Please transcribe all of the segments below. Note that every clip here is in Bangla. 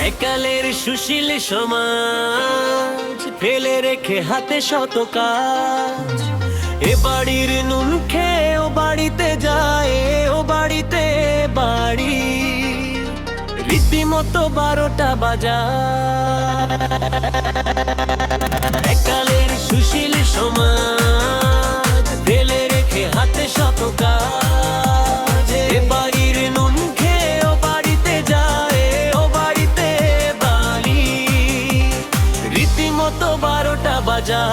একালের সুশীল সমাজ ফেলে রেখে হাতে শত কাজ। এ বাড়ির নুন খেয়ে ও বাড়িতে যায়, ও বাড়িতে বাড়ি রীতিমতো 12টা বাজা। একালের সুশীল সমাজ ফেলে রেখে হাতে শত কাজ। এ বাড়ির নুন খেয়ে ও বাড়িতে যায়, ও বাড়িতে বাড়ি রীতিমতো 12টা বাজা।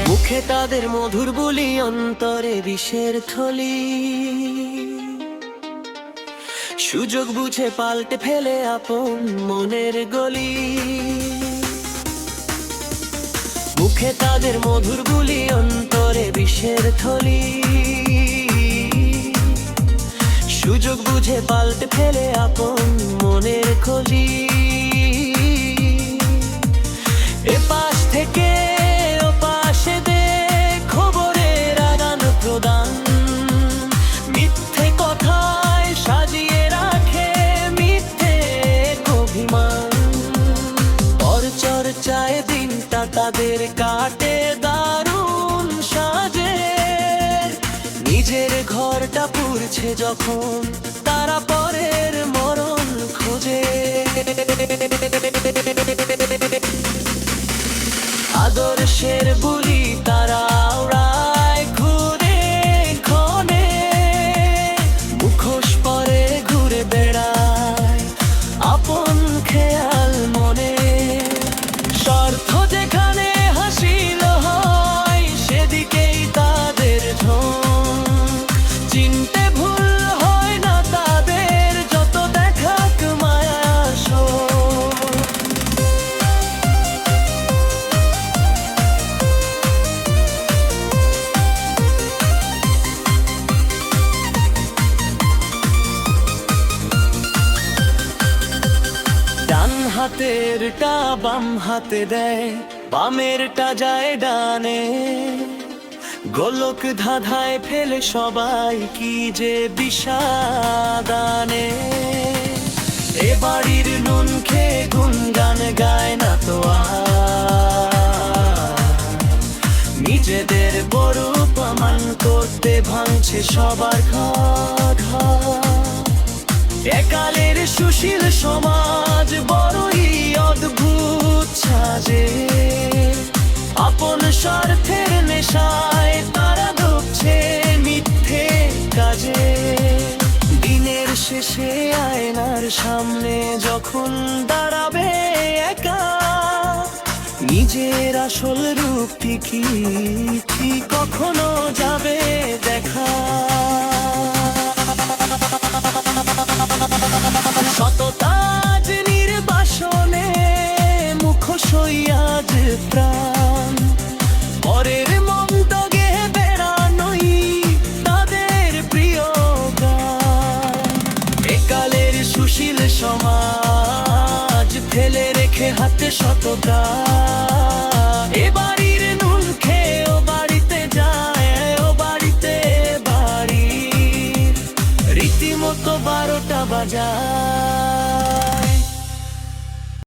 মুখে তাদের মধুর বুলি, অন্তরে বিষের থলি। সুযোগ বুঝে পাল্টে ফেলে আপন মনের গলি। মুখে তাদের মধুর বুলি, অন্তরে বিষের থলি। সুযোগ বুঝে পাল্টে ফেলে আপন মনের কলি। এ পাশ থেকে ও পাশে দে খবরের আদান প্রদান। মিথ্যে কথায় সাজিয়ে রাখে মিথ্যে অভিমান। পরচর্চায় দিনটা তাদের কাটে দারুণ সাজে। নিজের ঘরটা পুড়ছে যখন তারা পরের মরণ খোঁজে। আদর্শের বুলি তারা উড়ায় ঘুরে ক্ষণে। মুখোশ পরে ঘুরে বেড়ায় আপন খেয়াল মনে। স্বার্থ যেখানে হাসিল হয় সেদিকেই তাদের ঝোঁক। চিনতে ভুল হয় না তাদের যত দেখাক মায়া শোক। ডান হাতেরটা বাম হাতে দেয়, বামেরটা যায় ডানে। গোলক ধাঁধায় ফেলে সবাই কি যে বিষাদানে। এ বাড়ির নুন খেয়ে গুনগান গায় না তো আর। নিজেদের বড় প্রমাণ করতে ভাঙছে সবার ঘর। একালের সুশীল সমাজ বড়ই অদ্ভুত সাজে। আপন স্বার্থের নেশায় তারা ডুবছে মিথ্যে কাজে। দিনের শেষে আয়নার সামনে যখন দাঁড়াবে একা, নিজের আসল রূপটি কি কখনো যাবে দেখা। সততাজ নির্বাসনে মুখোশই আজ প্রাণ। পরের মন্তকে বেড়ানোই তাদের প্রিয় গান। একালের সুশীল সমাজ ফেলে রেখে হাতে শত কাজ। এ বাড়ির নুন খেয়ে ও বাড়িতে যায়, ও বাড়িতে বাড়ি রীতিমতো 12টা বাজা।